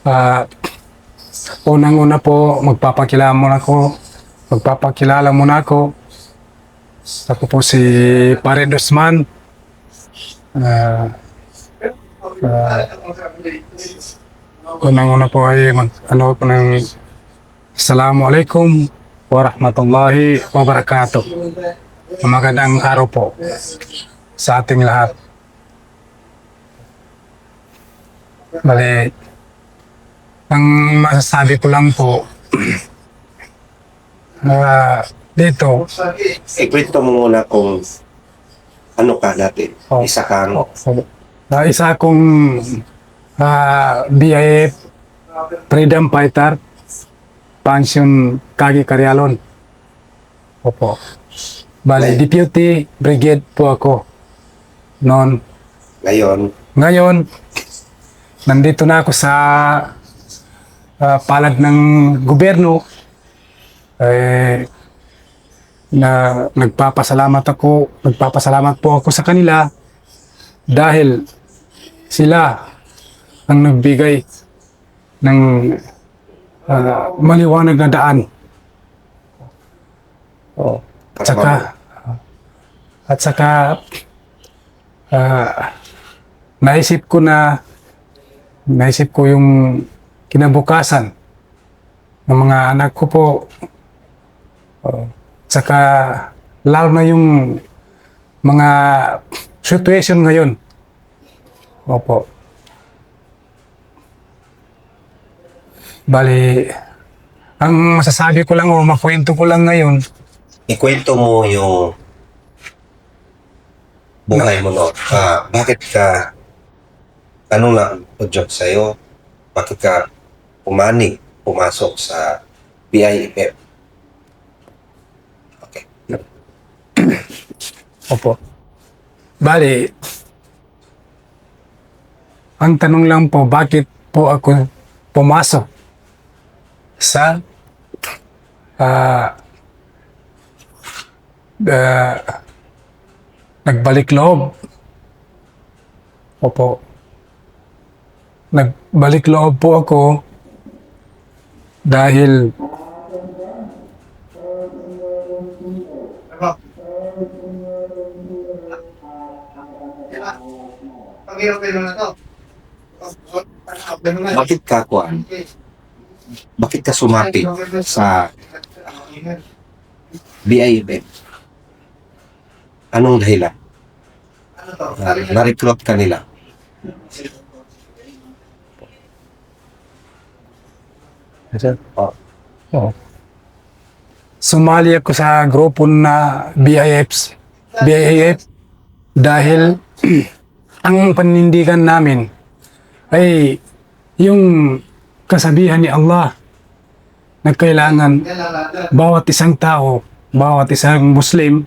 Ah, unang-una po, magpapakilala muna ako. Ako po si Pare Dosman. Ah, ah, unang-una po ay ano po ng Assalamualaikum warahmatullahi wabarakatuh. Magandang araw po sa ating lahat. Bali, ang masasabi ko lang po, dito, Ikwento mo muna kung ano ka dati. Oh. Isa kang isa akong BIF Freedom Fighter, Pension Kagi Karyalon. Opo. Bali, Deputy Brigade po ako noon. ngayon. Ngayon, nandito na ako sa palad ng gobyerno. Nagpapasalamat po ako sa kanila dahil sila ang nagbigay ng maliwanag na daan. At saka naisip ko yung kinabukasan ng mga anak ko po. Saka lalo na yung mga situation ngayon. Opo. Bali, ang masasabi ko lang o makwento ko lang ngayon, Ikwento mo yung buhay mo no. Bakit ka ano na job sa'yo? Bakit ka pumasok sa BIFF? Okay. opo. Bali, ang tanong lang po, bakit po ako pumasok sa nagbalik loob. Opo. Nagbalik loob po ako dahil Bakit ka sumapit sa BIFF? Anong dahilan? Na-recruit ka nila? oh, sumali ako sa grupo na BIF dahil ang panindigan namin ay yung kasabihan ni Allah na kailangan bawat isang tao, bawat isang Muslim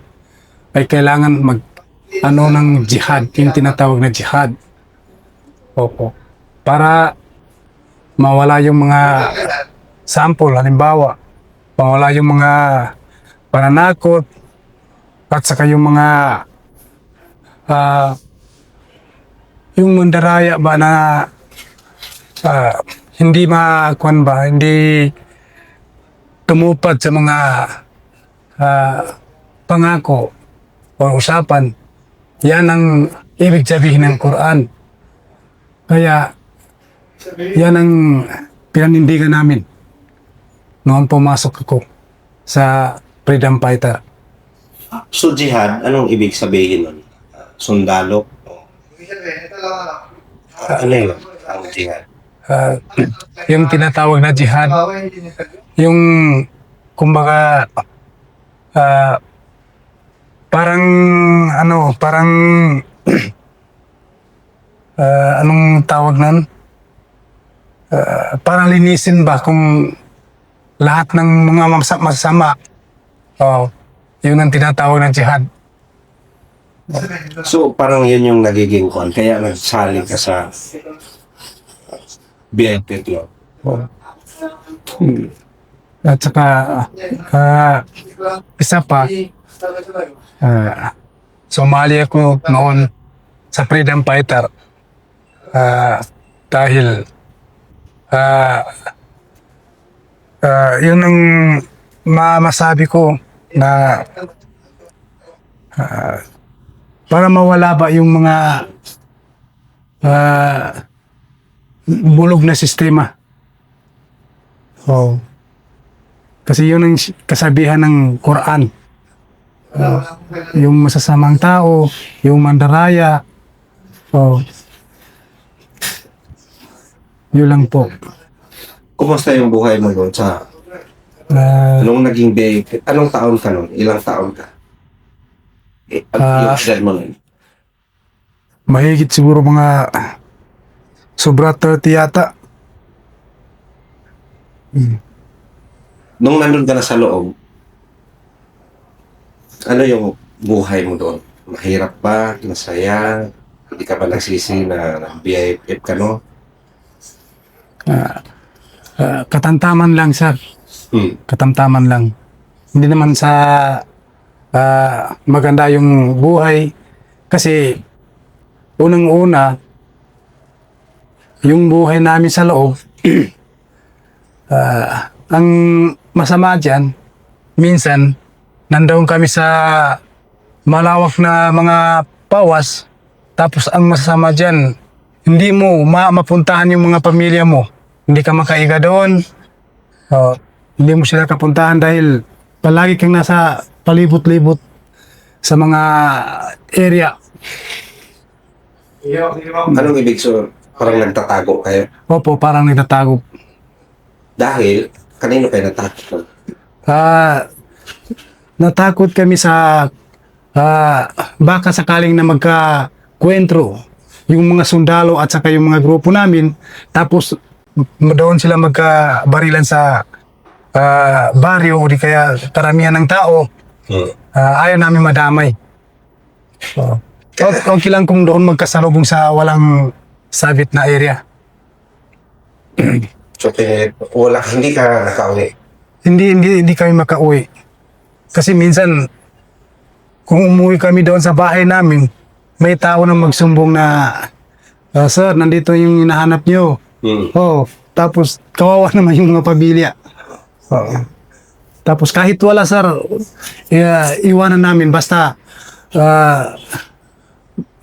ay kailangan ng jihad, yung tinatawag na jihad. Opo. Para mawala yung mga sample, halimbawa, mawala yung mga pananakot at saka yung mga yung mandaraya ba na hindi hindi tumupad sa mga pangako o usapan. Yan ang ibig sabihin ng Quran. Kaya yan ang pinanindigan namin noon pumasok ako sa Freedom Fighter. So jihad, anong ibig sabihin nun? Sundalo? Ano yun? Ang jihad? Yung tinatawag na jihad, yung kumbaga parang anong tawag nun? Parang linisin ba kung lahat ng mga masama. Yun ang tinatawag ng jihad. So parang yun yung nagiging kwan. Kaya nagsali ka sa BIFF no? At saka isa pa, sumali ako noon sa Freedom Fighter dahil Ah, yun ang masabi ko na para mawala ba yung mga bulog na sistema. Oh. Kasi yun ang kasabihan ng Quran. Yung masasamang tao, yung mandaraya. Oh. Yun lang po. Kumusta yung buhay mo doon sa nung naging anong taon ka nun? Ilang taon ka? Yung edad mo nun? Mahigit siguro mga sobra 30 yata. Nung nandun ka na sa loob, ano yung buhay mo doon? Mahirap ba? Masaya? Hindi ka ba nagsisi na BIFF ka, no? Katamtaman lang, sir. Katamtaman lang. Hindi naman sa maganda yung buhay. Kasi unang-una, yung buhay namin sa loob, ang masama dyan, minsan, nandoon kami sa malawak na mga pawas, tapos ang masama dyan, hindi mo mapuntahan yung mga pamilya mo. Hindi ka makaiga doon. Hindi mo sila kapuntahan dahil palagi kang nasa palibot-libot sa mga area. Anong ibig so parang nagtatago kayo? Opo, parang nagtatago. Dahil, kanino kayo natakot? Natakot kami sa baka sakaling na magkakwentro yung mga sundalo at saka yung mga grupo namin, tapos doon sila magkabarilan sa baryo o di kaya karamihan ng tao. Ayaw namin madamay. Okay lang kung doon magkasalubong sa walang sabit na area. So, hindi ka nakauwi? Hindi kami makauwi. Kasi minsan, kung umuwi kami doon sa bahay namin, may tao na magsumbong na, sir, nandito yung hinahanap nyo. Tapos kawawa naman yung mga pamilya. Tapos kahit wala, sir, iwanan namin basta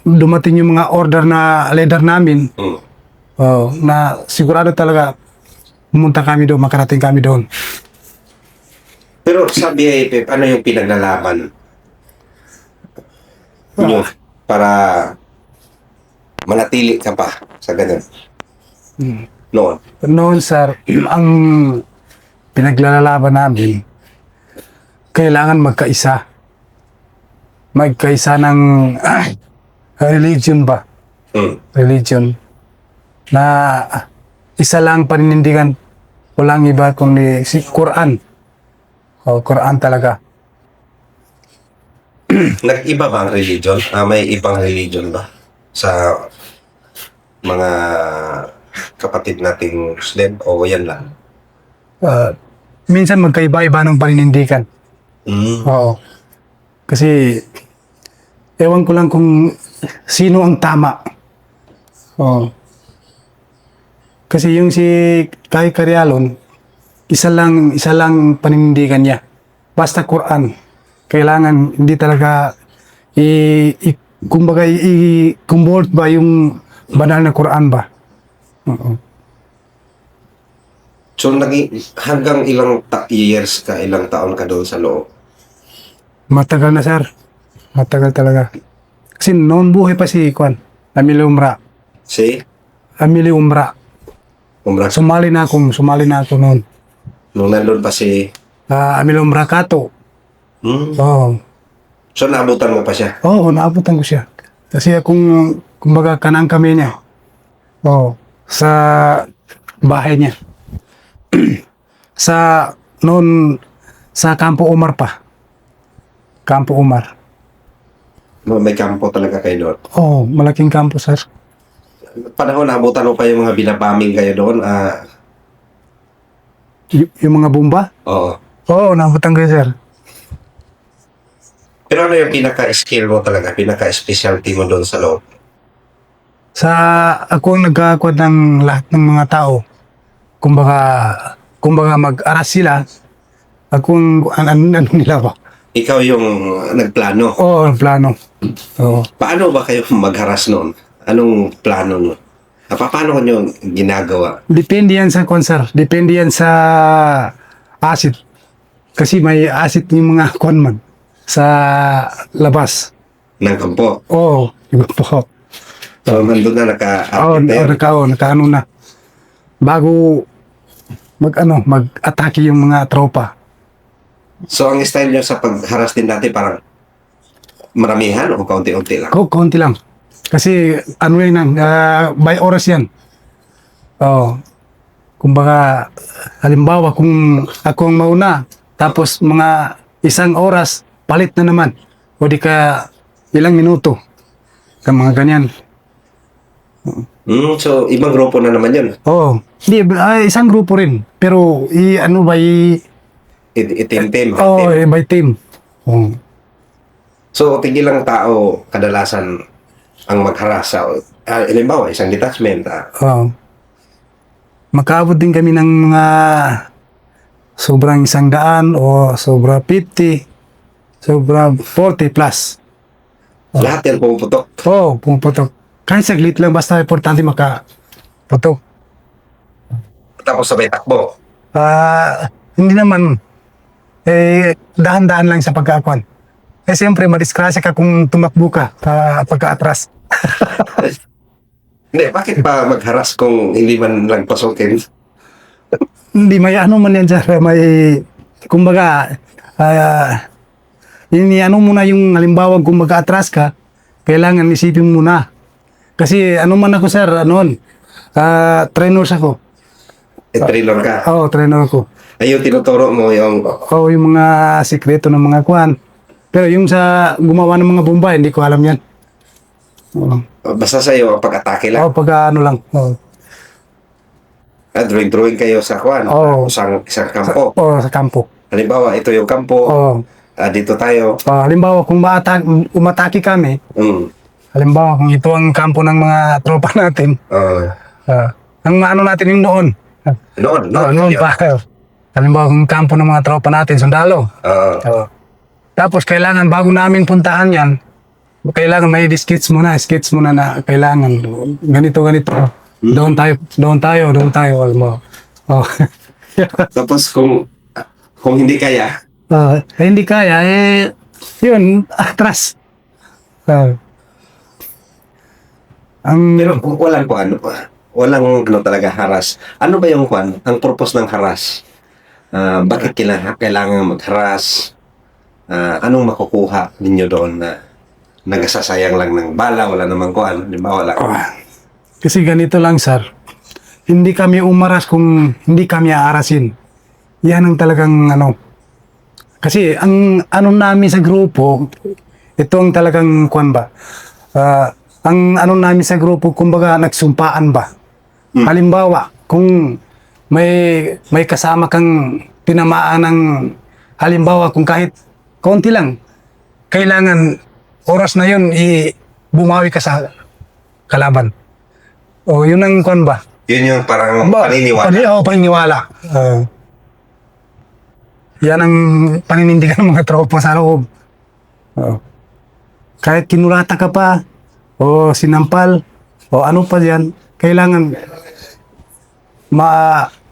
dumating yung mga order na leader namin. Na sigurado talaga pumunta kami doon, makarating kami doon. Pero sa BIFF, ano yung pinaglalaban nyo para manatili ka pa sa ganun? Noon? Noon, sir, ang pinaglalaban namin, kailangan magkaisa. Magkaisa ng religion ba? Religion. Na isa lang paninindigan, walang iba kundi si Quran. Quran talaga. Nag-iba ba ang religion? May ibang religion ba sa mga kapatid nating Muslim o yan lang? Minsan magkaiba-iba ng paninindigan. Oo. Kasi ewan ko lang kung sino ang tama. Oo. Kasi yung si Kai Carialon, isa lang paninindigan niya. Basta Quran. Kailangan hindi talaga kumbaga i-convert ba yung banal na Quran ba? So, hanggang ilang years ka, ilang taon ka doon sa loob? Matagal na, sir. Matagal talaga. Kasi noon buhay pa si Kwan, Amili Umra. Si? Amili Umra. Umra? Sumali na ako noon. Nung nandun pa si... Amili Umra Kato. Oo. So, naabutan mo pa siya? Oo, naabutan ko siya. Kasi kumbaga kanang kami niya. Oo. Sa bahay niya. Noon, sa Campo Umar pa. Campo Umar. May kampo talaga kayo doon? Oo, malaking kampo, sir. Panahon, naabutan mo pa yung mga binabaming kayo doon? Yung mga bomba? Oo. Oo, naabutan ko, sir. Pero ano yung pinaka-skill mo talaga? Pinaka-specialty mo doon sa loob? Ako ang nagkakawad ng lahat ng mga tao. kumbaga mag-aras sila, ano nila ba? Ikaw yung nagplano. Oo, ang plano. Oo. Paano ba kayo magharas noon? Anong plano nun? Paano nyo ginagawa? Depende yan sa sir. Depende yan sa acid. Kasi may acid yung mga man sa labas. Ng kampo? Oo, iba po. So, nandun na Oo, naka-active nakaano na. Bago mag-atake yung mga tropa. So, ang style nyo sa pagharas din natin parang maramihan o kaunti-unti lang? Konti lang. Kasi by oras yan. Oo. Kumbaga, halimbawa kung ako ang mauna, tapos mga isang oras, palit na naman. O di ka ilang minuto. Mga ganyan. So, ibang grupo na naman yun. Oo. Hindi, isang grupo rin. Pero, Itim-tim. by team. Oo. So, tigil lang tao kadalasan ang magharas sa, halimbawa, isang detachment. Oo. Makaabot din kami ng mga sobrang 100 o sobra 50, sobra 40 plus. Lahat yan pumuputok. Oo, pumuputok. Kahit saglit lang, basta importante makaputok. Tapos sabay takbo. Hindi naman, dahan-dahan lang sa pagkakuan. Siyempre, madiskrasya ka kung tumakbo ka pagka-atras. Hindi, bakit pa magharas kung hindi man lang pasukin? Hindi, may ano man yan dyan, kumbaga, muna yung halimbawa kung mag-atras ka, kailangan isipin muna. Kasi ano man ako sir, trainers ako. Trainer ka. Oo, trainer ako. Ayun, tinuturo mo yung... Oo, yung mga sikreto ng mga kuan. Pero yung sa gumawa ng mga bomba, hindi ko alam yan. Oo. Basta sa'yo, pag-atake lang. Oo, pag ano lang. Oo. Drawing kayo sa kuan. Oo. Isang kampo. Oo, sa kampo. Halimbawa, ito yung kampo. Oo. Dito tayo. Halimbawa, kung umatake kami, halimbawa, kung ito ang kampo ng mga tropa natin, ang ano natin yung noon. Noon pa. Halimbawa, kung kampo ng mga tropa natin, sundalo. Oo. Tapos, kailangan, bago namin puntahan yan, kailangan may sketch muna na kailangan. Ganito. Doon tayo. Oh. Tapos, kung hindi kaya, Hindi kaya, yun, atras. pero walang kuan. Walang talaga haras. Ano ba yung kuan? Ang purpose ng haras? Bakit kailangan magharas? Anong makukuha ninyo doon na nagsasayang lang ng bala, wala namang kuan, di ba? Wala. Kasi ganito lang, sir. Hindi kami umaras kung hindi kami aarasin. Yan ang talagang Kasi ang namin sa grupo, ito ang talagang kuan ba? Ang namin sa grupo, kumbaga nagsumpaan ba? Halimbawa, kung may kasama kang tinamaan ng halimbawa kung kahit konti lang, kailangan oras na yun bumawi ka sa kalaban. O yun ang kuan ba? Yun yung parang paniniwala. Paniniwala. Yan ang paninindigan ng mga tropa sa loob. Kahit kinulata ka pa, o sinampal, o ano pa yan, kailangan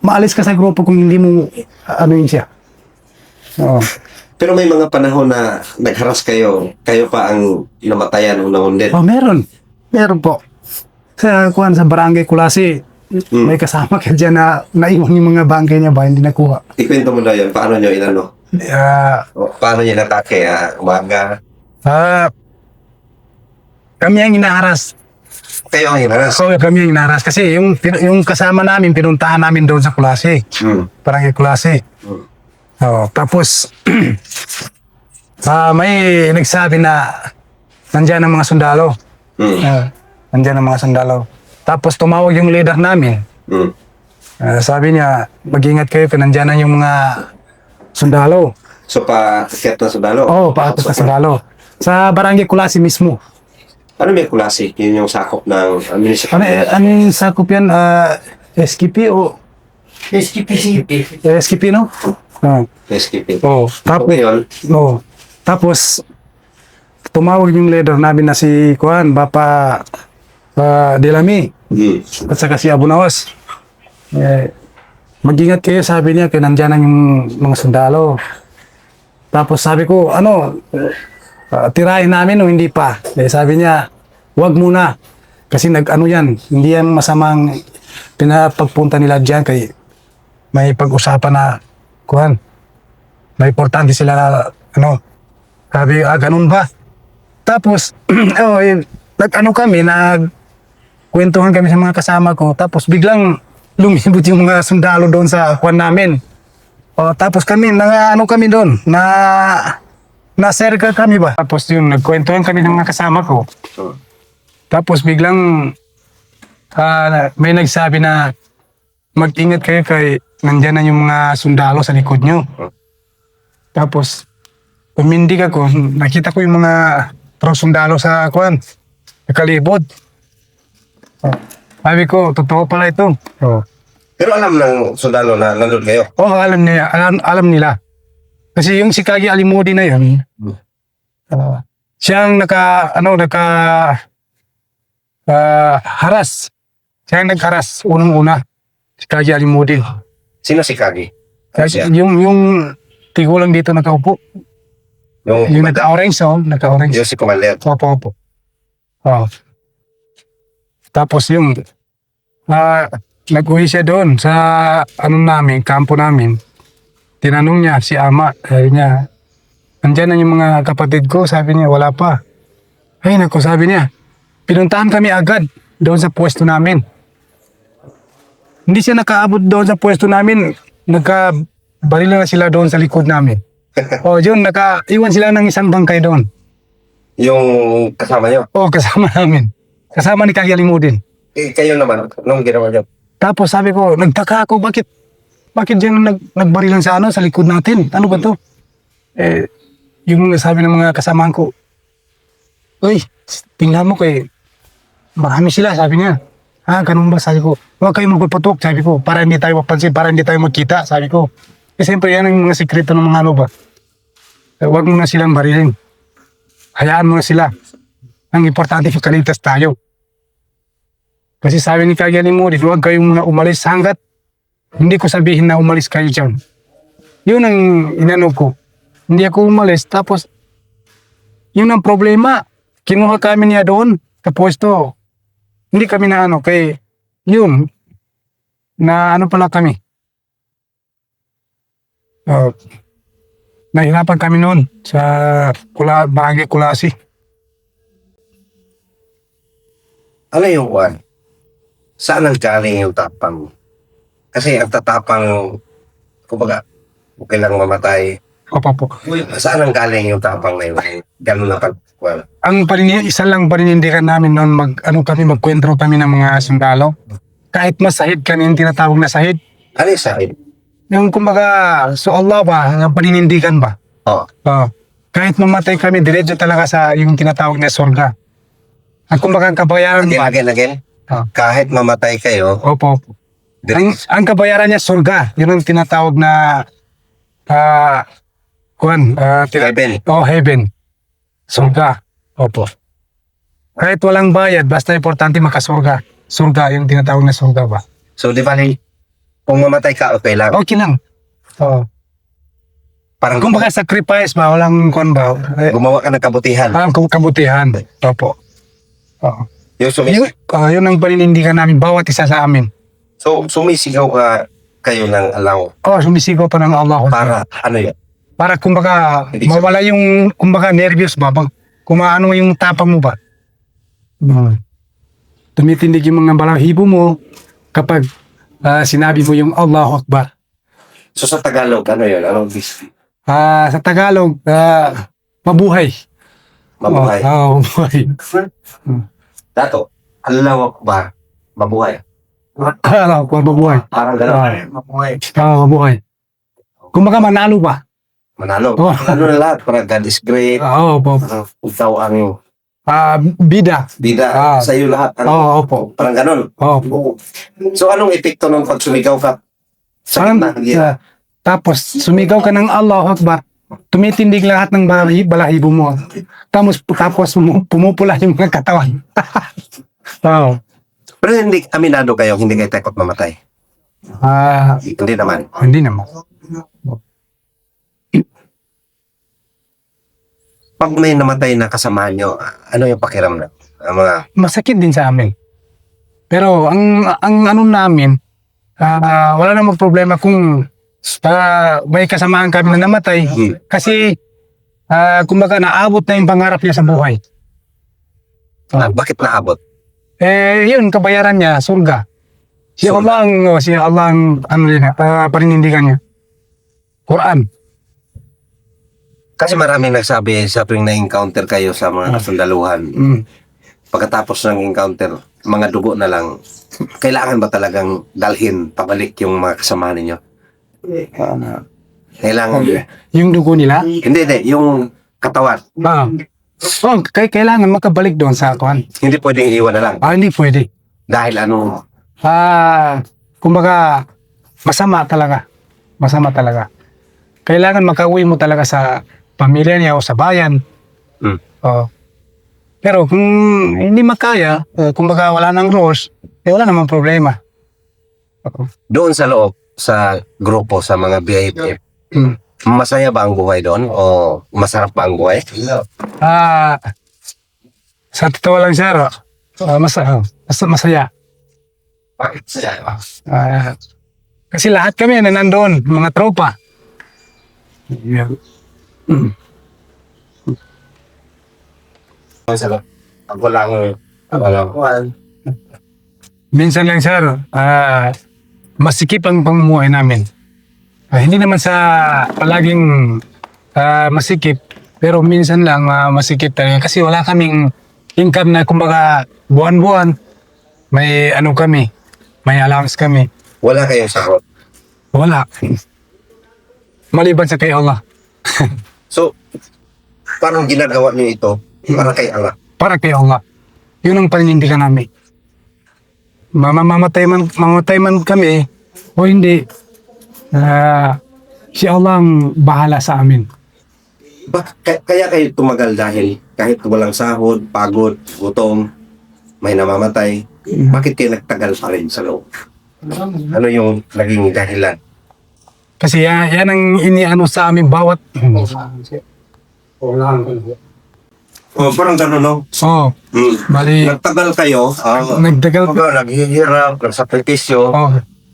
maalis ka sa grupo kung hindi mo yun siya. Pero may mga panahon na nagharas kayo pa ang namatayan o nawundin. Meron. Meron po. Sa Barangay Kulasi, may kasama ka dyan na naiwan yung mga bangkay niya ba, hindi nakuha. Ikwento mo na yun, paano nyo inano? Paano nyo natake? Umaga? Kami ang inaharas. Kayo ang hinaras? Kami ang inaharas. Kasi yung kasama namin, pinuntahan namin doon sa Kulasi. Barangay Kulasi. Tapos, may nagsabi na nandyan ang mga sundalo. Nandyan ang mga sundalo. Tapos tumawag yung leader namin. Sabi niya, mag-ingat kayo, nandyan na yung mga sundalo. So, paakyat na sundalo? Oo, paakyat na sundalo. Sa Barangay Kulasi mismo. Ano may Kulasi? Yun yung sakop ng municipality? Ano yung sakop yan? SKP o SKP, no? Peacekeeping. Tapos, Ngayon, tapos, tumawag yung leader namin na si Kuan, Bapa Delami, at saka si Abu Nawas. Mag-ingat kayo, sabi niya, kaya nandyan na yung mga sundalo. Tapos sabi ko, tirahin namin o hindi pa? Sabi niya, wag muna. Kasi yan, hindi yan masamang pinapagpunta nila dyan kay may pag-usapan na, Kuan, may importante sila na, sabi, ganun ba? Tapos, nagkwentuhan kami sa mga kasama ko, tapos biglang lumibot yung mga sundalo doon sa Kuan namin. Tapos kami, kami doon, na-circle kami ba? Tapos yun, nagkwentuhan kami ng mga kasama ko. Tapos biglang may nagsabi na mag-ingat kayo kay nandyan na yung mga sundalo sa likod nyo. Tapos pumindig ako, nakita ko yung mga sundalo sa Kuan, nakalibot. Sabi ko, totoo pala ito. pero alam ng sundalo na nandun kayo. Alam nila. Kasi yung si Kagi Alimudi na yun, siyang haras. Siya ang nagharas unang-una. Si Kagi Alimudi. Sino si Kagi? Kasi yung tigulang dito nakaupo. Yung naka-orange, naka-orange. Yung si Commander. Opo. Tapos yung nag-uwi siya doon sa kampo namin. Tinanong niya si ama, sabi niya, andyan na yung mga kapatid ko, sabi niya, wala pa. Ay naku, sabi niya, pinuntahan kami agad doon sa pwesto namin. Hindi siya nakaabot doon sa pwesto namin, nagkabarila na sila doon sa likod namin. Yun, iwan sila ng isang bangkay doon. Yung kasama nyo? Kasama namin. Kasama ni Kagi Alimudin. Kayo naman, anong ginawa nyo? Tapos sabi ko, nagtaka ako, bakit dyan nagbarilan sa likod natin? Ano ba to? Yung sabi ng mga kasamahan ko, uy, tingnan mo marami sila, sabi niya. Ganun ba? Sabi ko, huwag kayo magpapatok, sabi ko, para hindi tayo mapansin, para hindi tayo magkita, sabi ko. Siyempre yan ang mga sekreto ng mga ba. Huwag mo na silang barilin. Hayaan mo na sila. Ang importante yung kaligtas tayo. Kasi sabi ni Kagi Alimudi, huwag kayong muna umalis hanggat hindi ko sabihin na umalis kayo dyan. Yun ang inano ko. Hindi ako umalis. Tapos, yun ang problema. Kinuha kami niya doon sa pwesto. Hindi kami na yun, na pala kami. Nahirapan kami noon sa Bahagi Kulasi. Ano yung Juan? Saan ang galing yung tapang? Kasi ang tatapang, kumbaga, okay lang mamatay. Opo. Saan ang galing yung tapang na yun? Ganun na Juan. Isa lang paninindigan namin noon, magkwentro kami ng mga sundalo. Kahit masahid kami, yung tinatawag na sahid. Ano yung sahid? Yung kumbaga, Allah ba, ang paninindigan ba? Kahit mamatay kami, diretso talaga sa yung tinatawag na sorga. Ang kumbaga, ang kabayaran ba? Again. Kahit mamatay kayo. Opo. Ang kabayaran niya sorga. Yun ang tinatawag na Heaven. Heaven. Sorga. Opo. Kahit walang bayad, basta importante makasorga. Sorga, yung tinatawag na sorga ba? So, di ba kung mamatay ka, okay lang? Okay lang. Parang kumbaga sacrifice ba? Walang ba? Gumawa ka ng kabutihan. Kabutihan. Opo. Yun ang paninindigan namin, bawat isa sa amin. So, sumisigaw kayo ng alaw? Sumisigaw pa ng Allah. Para, ano yun? Para kumbaga, mawala yung, kumbaga, nervyos ba? Kumaano yung tapang mo ba? Tumitindig yung mga balahibo mo kapag sinabi mo yung Allahu Akbar. So, sa Tagalog, ano yun? Anong bisip? Sa Tagalog, mabuhay. Mabuhay. Mabuhay. Dato, Allahu Akbar, mabuhay. Mabuhay. Parang gano'n. Mabuhay. Mabuhay. Kumbaga manalo ba? Manalo. Ano na lahat, parang God is great. Ikaw ang bida. Sa iyo lahat. Opo. Parang gano'n. Opo. So, anong epekto ng pag sumigaw ka? Sakit na. Yeah. Tapos sumigaw ka ng Allahu Akbar, tumitindig lahat ng balahibo mo. Tapos pumupula yung mga katawan. Oo. Pero hindi, aminado kayo, hindi kayo takot mamatay. Hindi naman. Hindi naman. Pag may namatay na kasamahan nyo, ano yung pakiramdam? Ang mga, Masakit din sa amin. Pero ang ano namin, wala namang problema kung may kasamaan kami na namatay. Kasi kumbaga naabot na yung pangarap niya sa buhay. bakit naabot? Yun, kabayaran niya, surga. Si Allah ang ano din, paninindigan niya. Quran. Kasi maraming nagsabi sa tuwing na-encounter kayo sa mga kasundaluhan, pagkatapos ng encounter, mga dugo na lang, kailangan ba talagang dalhin pabalik yung mga kasama ninyo? Kailangan. Yung dugo nila? Hindi, yung katawan. Kailangan makabalik doon sa kuan. Hindi pwedeng iwan na lang. Hindi pwede. Dahil ano, Kumbaga, masama talaga. Masama talaga. Kailangan makauwi mo talaga sa pamilya niya o sa bayan. Pero kung hindi makaya, kumbaga wala nang rules, wala namang problema. doon sa loob, sa grupo, sa mga BIF, masaya ba ang buhay doon? O masarap ba ang buhay? Sa totoo lang, sir, masaya. Bakit saya? Kasi lahat kami na nandoon, mga tropa. Ako lang, Minsan lang, sir, masikip ang pamumuhay namin. Hindi naman sa palaging masikip, pero minsan lang masikip talaga. Kasi wala kaming income na kumbaga buwan-buwan. May ano kami, may allowance kami. wala kayong sahod. Wala. Maliban sa kay Allah. So, parang ginagawa niyo ito para kay Allah. Para kay Allah. Yun ang paninindigan namin. Mamatay man kami o hindi, si Allah ang bahala sa amin. Kaya kayo tumagal dahil kahit walang sahod, pagod, gutom, may namamatay, bakit kayo nagtagal pa rin sa loob? Ano yung naging dahilan? Kasi yan ang iniano sa amin bawat... Parang gano'n, no? Bali... Nagtagal kayo, Nagtagal... naghihirap, nagsakripisyo.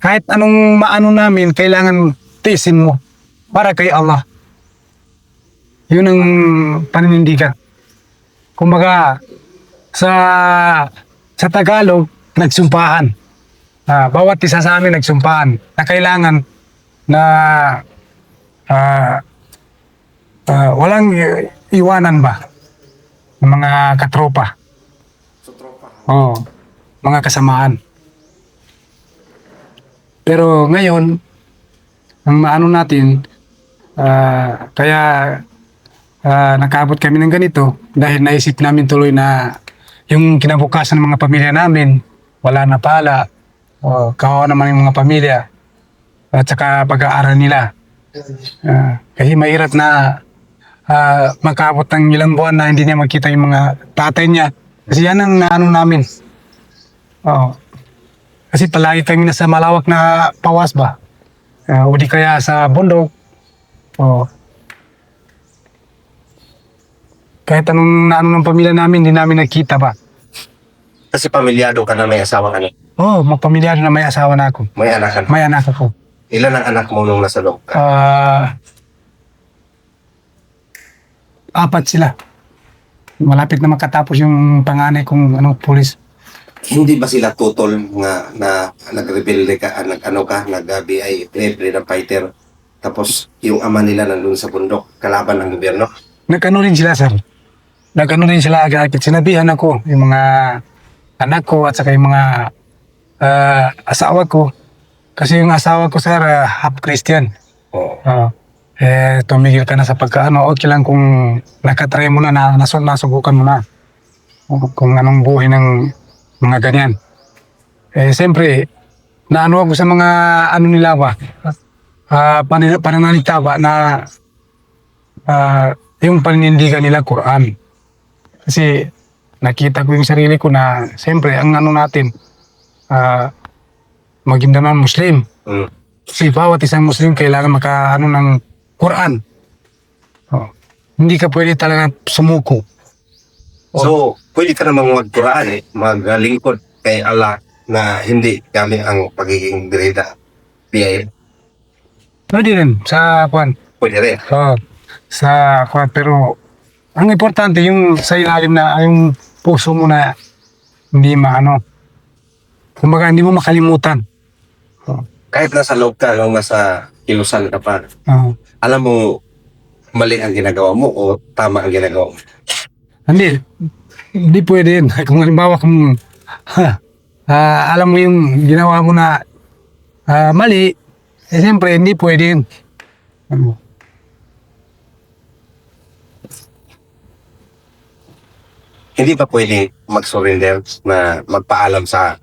Kahit anong maano namin, kailangan tiisin mo para kay Allah. Yun ang paninindigan. Kumbaga, sa Tagalog, nagsumpahan. Bawat isa sa amin nagsumpahan na kailangan na walang iwanan ba ng mga katropa. Mga kasamaan. Pero ngayon, ang maano natin, kaya nakaabot kami ng ganito dahil naisip namin tuloy na yung kinabukasan ng mga pamilya namin, wala na pala, kawawa naman yung mga pamilya at saka pag-aaral nila. Kasi mahirap na makaabot ng ilang buwan na hindi niya makita yung mga tatay niya. Kasi yan ang naano namin. Kasi palagi kami nasa malawak na pawas ba? O di kaya sa bundok. Kahit anong naano ng pamilya namin, hindi namin nakita ba? Kasi pamilyado ka na, may asawa ka na. Magpamilyado na may asawa na ako. May anak ka na. May anak ako. Ilan ang anak mo nung nasa loob ka? 4 sila. Malapit na makatapos yung panganay kong pulis. Hindi ba sila tutol na nag-rebelde ka, nag-BI, freedom fighter, tapos yung ama nila nandun sa bundok, kalaban ng gobyerno? Nag-ano rin sila, sir. Nag-ano rin sila agad. Sinabihan ako, yung mga anak ko at saka yung mga asawa ko. Kasi yung asawa ko, sir, half Christian. Tumigil ka na sa pagkaano. Okay lang kung nakatry mo na, nasubukan mo na. Kung anong buhay ng mga ganyan. Siyempre, naano ako sa mga ano nila ba, pananalitaba na yung paninindigan nila Quran. Kasi nakita ko yung sarili ko na siyempre ang ano natin maging naman Muslim. Mm. Kasi bawat isang Muslim kailangan makaano ng Quran. Oh. Hindi ka pwede talaga sumuko. So, pwede ka namang mag-Quran maglingkod kay Allah na hindi kami ang pagiging dirida. PIL. Pwede rin sa Quran. Pwede rin. Sa Quran. Pero ang importante yung sa ilalim na yung puso mo na hindi kumbaga hindi mo makalimutan. Kahit nasa loob ka, nasa ilusan ka pa, alam mo mali ang ginagawa mo o tama ang ginagawa mo. Hindi pwede yun. Kung halimbawa alam mo yung ginawa mo na mali, siyempre hindi pwede yun. Hindi ba pwede mag-surrender na magpaalam sa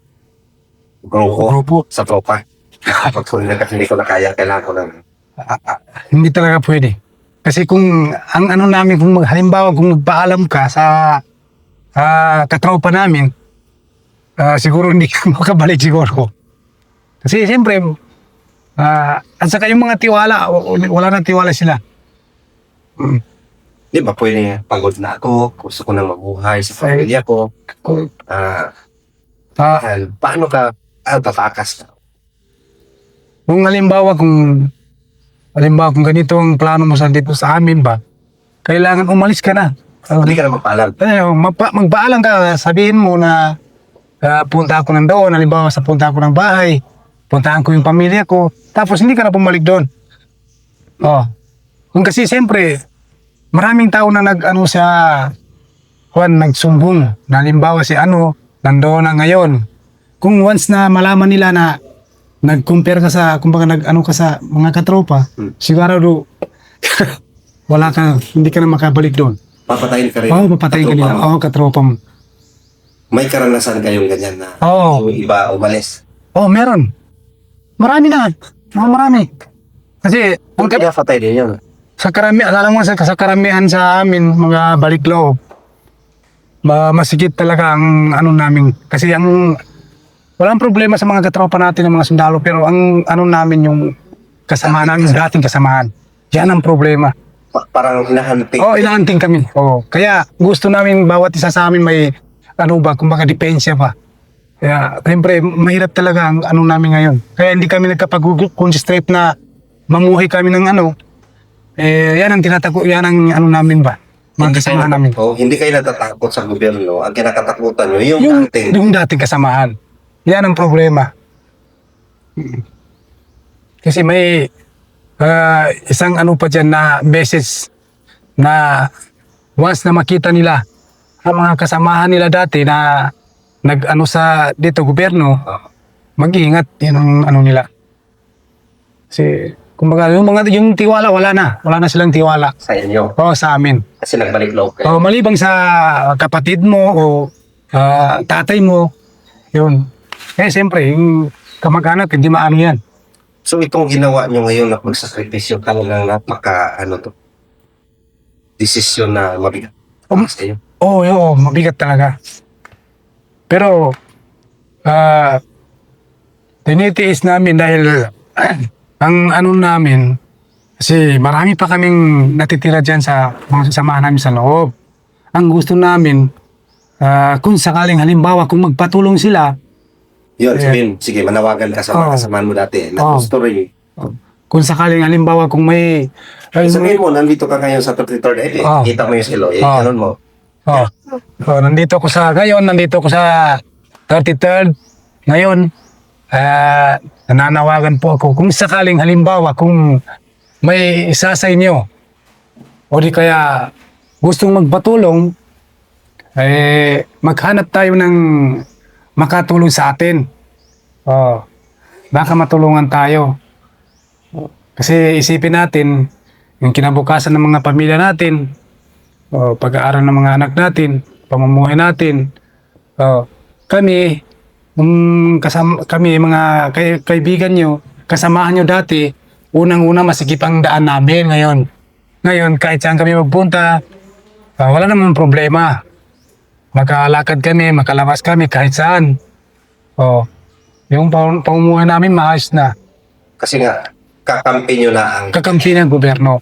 grupo, sa tropa? Pag-surrender kasi hindi ko na kaya, kailangan ko ng... Hindi talaga pwede. Kasi kung ang namin, halimbawa kung magpaalam ka sa katropa namin, siguro hindi ka makabalik siguro. Kasi siyempre, at saka yung mga tiwala, wala na tiwala sila. Di ba pwede pagod na ako, gusto ko nang mabuhay sa pamilya ko. Paano ka tatakas na? Kung halimbawa kung ganito ang plano mo dito sa amin ba, kailangan umalis ka na. Hindi ka na magpaalam. Magpaalam ka, sabihin mo na punta ako ng doon, halimbawa sa punta ako ng bahay, puntahan ko yung pamilya ko, tapos hindi ka na bumalik doon. Kung kasi siyempre, maraming tao na nagsumbong, na halimbawa si nandoon na ngayon. Kung once na malaman nila na nag-compare ka sa, kumbaga ka sa mga katropa, sigurado hindi ka na makabalik doon. Papatayin ka rin. Papatayin ka nila. Katropa mo. May karanasan kayong ganyan na yung iba umalis? Meron. Marami na. Marami. Kasi, Kaya patay din yun. sa karamihan sa amin, mga balikloob, masigit talaga ang namin. Kasi walang problema sa mga katropa natin ng mga sundalo, pero ang namin yung kasama namin, dating kasamahan. Yan ang problema. Parang hinahanting. Hinahanting kami. Kaya gusto namin bawat isa sa amin may kumbaga depensya pa. Kaya siyempre mahirap talaga ang namin ngayon. Kaya hindi kami nagkapag-concentrate na mamuhay kami ng yan ang namin ba? Mga kasamahan namin. Hindi kayo natatakot sa gobyerno. Ang kinakatakutan nyo, yung dating kasamahan. Yan ang problema. Kasi may isang pa dyan na message na once na makita nila ang mga kasamahan nila dati na sa dito gobyerno, mag-iingat. Yan ang nila. Kasi kumbaga yung tiwala wala na silang tiwala sa inyo. Sa amin. Kasi nagbalik loob kayo. Malibang sa kapatid mo o tatay mo, yun. Siyempre, yung kamag-anak, hindi maano yan. So itong ginawa nyo ngayon na magsakripisyo talagang desisyon na mabigat sa iyo. Mabigat talaga. Pero, tinitiis namin dahil ang namin, kasi marami pa kaming natitira dyan sa mga sasamahan namin sa loob. Ang gusto namin, kung sakaling halimbawa, kung magpatulong sila, yun, sige, manawagan ka sa mga kasamahan mo dati. Gusto rin. Kung sakaling halimbawa, kung may... Sabihin mo, nandito ka ngayon sa 33rd edit. Kita mo yung silo. Ganun mo. Nandito ko sa 33rd. Ngayon, nananawagan po ako. Kung sakaling halimbawa, kung may isa sa inyo, o di kaya gustong magpatulong, maghanap tayo ng makatulong sa atin. Baka matulungan tayo. Kasi isipin natin, yung kinabukasan ng mga pamilya natin, pag-aaral ng mga anak natin, pamumuhay natin, kami mga kaibigan nyo, kasamahan nyo dati, unang-una masikip ang daan namin ngayon. Ngayon, kahit saan kami magpunta, wala naman problema. Makalakad kami, makalabas kami kahit saan. Yung pamumuhay namin maayos na. Kasi nga, kakampi nyo na ang Kakampi ng gobyerno.